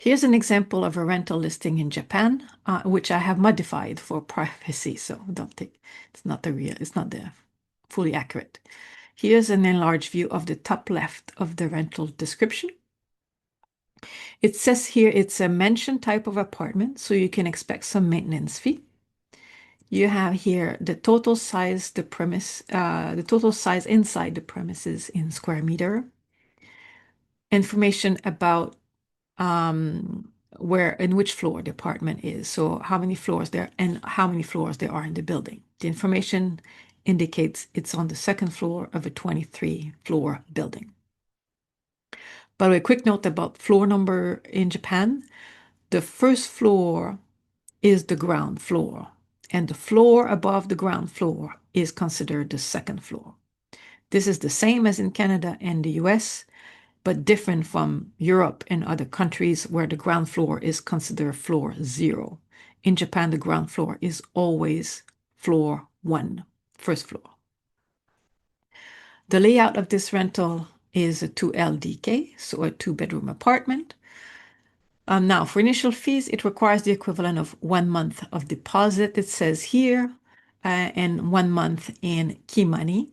Here's an example of a rental listing in Japan, which I have modified for privacy, so don't think it's not the fully accurate. Here's an enlarged view of the top left of the rental description. It says here it's a mansion type of apartment, so you can expect some maintenance fee. You have here the total size, the total size inside the premises in square meter. Information about where in which floor the apartment is. So how many floors there and how many floors there are in the building. The information indicates it's on the second floor of a 23-floor building. By the way, quick note about floor number in Japan. The first floor is the ground floor, and the floor above the ground floor is considered the second floor. This is the same as in Canada and the US, but different from Europe and other countries where the ground floor is considered floor 0. In Japan, the ground floor is always floor 1, first floor. The layout of this rental is a 2 LDK, so a 2-bedroom apartment. Now, for initial fees, it requires the equivalent of 1 month of deposit, it says here, and 1 month in key money.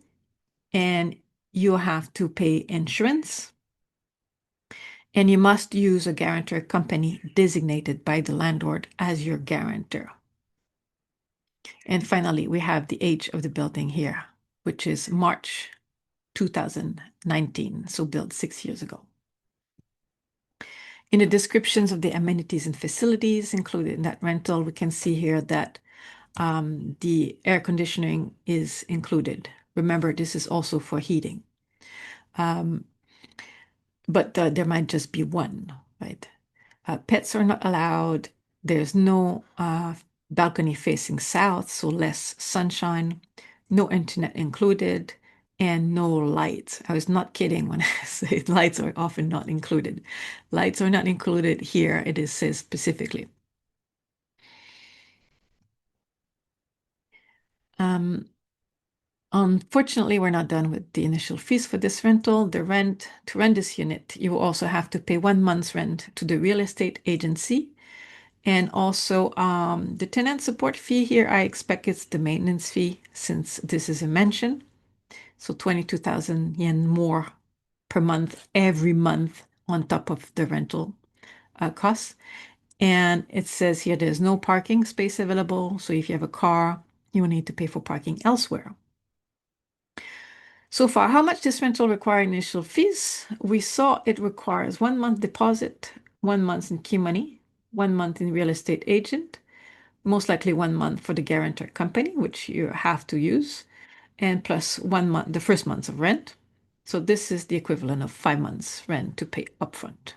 And you have to pay insurance. And you must use a guarantor company designated by the landlord as your guarantor. And finally, we have the age of the building here, which is March 2019, so built 6 years ago. In the descriptions of the amenities and facilities included in that rental, we can see here that the air conditioning is included. Remember, this is also for heating. But there might just be one, right? Pets are not allowed. There's no balcony facing south, so less sunshine, no internet included, and no lights. I was not kidding when I say lights are often not included. Lights are not included here, it is says specifically. Unfortunately, we're not done with the initial fees for this rental. To rent this unit, you will also have to pay 1 month's rent to the real estate agency. And also the tenant support fee here, I expect it's the maintenance fee since this is a mansion. So 22,000 yen more per month, every month on top of the rental costs. And it says here there's no parking space available. So if you have a car, you will need to pay for parking elsewhere. So far, how much this rental require initial fees? We saw it requires 1 month deposit, 1 month in key money, 1 month in real estate agent, most likely 1 month for the guarantor company, which you have to use, and plus 1 month, the first month of rent. So this is the equivalent of 5 months rent to pay upfront.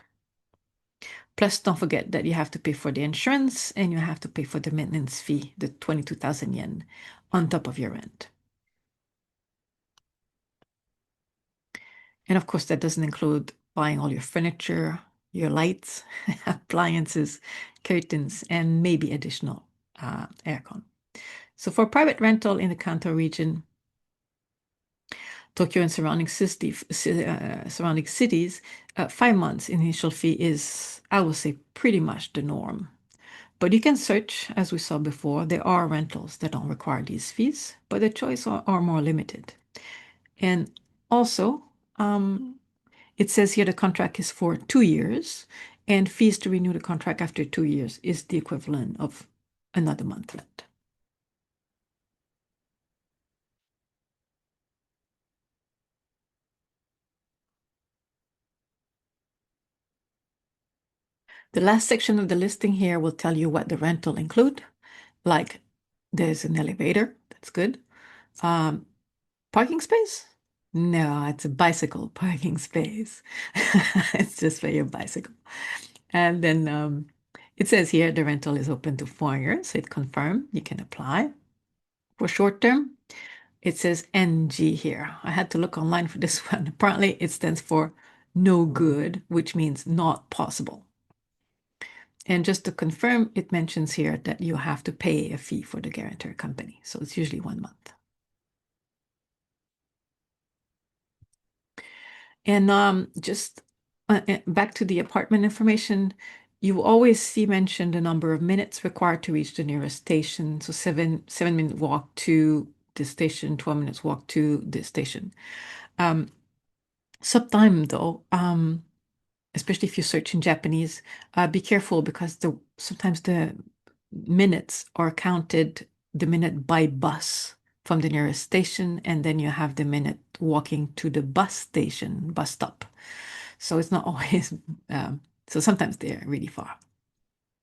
Plus, don't forget that you have to pay for the insurance and you have to pay for the maintenance fee, the 22,000 yen on top of your rent. And of course, that doesn't include buying all your furniture, your lights, appliances, curtains, and maybe additional aircon. So for private rental in the Kanto region, Tokyo and surrounding cities, 5 months initial fee is, I would say, pretty much the norm. But you can search, as we saw before, there are rentals that don't require these fees, but the choice are more limited. And also, it says here the contract is for 2 years, and fees to renew the contract after 2 years is the equivalent of another month rent. The last section of the listing here will tell you what the rental include. Like there's an elevator, that's good. Parking space? No, it's a bicycle parking space. It's just for your bicycle. And then it says here the rental is open to 4 years. So it confirmed you can apply. For short term, it says NG here. I had to look online for this one. Apparently, it stands for no good, which means not possible. And just to confirm, it mentions here that you have to pay a fee for the guarantor company. So it's usually 1 month. And just back to the apartment information, You will always see mentioned the number of minutes required to reach the nearest station. So 7 minute walk to the station, 12 minutes walk to the station. Sometimes though, especially if you search in Japanese, be careful because sometimes the minutes are counted the minute by bus from the nearest station, and then you have the minute walking to the bus station, bus stop. So it's not always, so sometimes they're really far.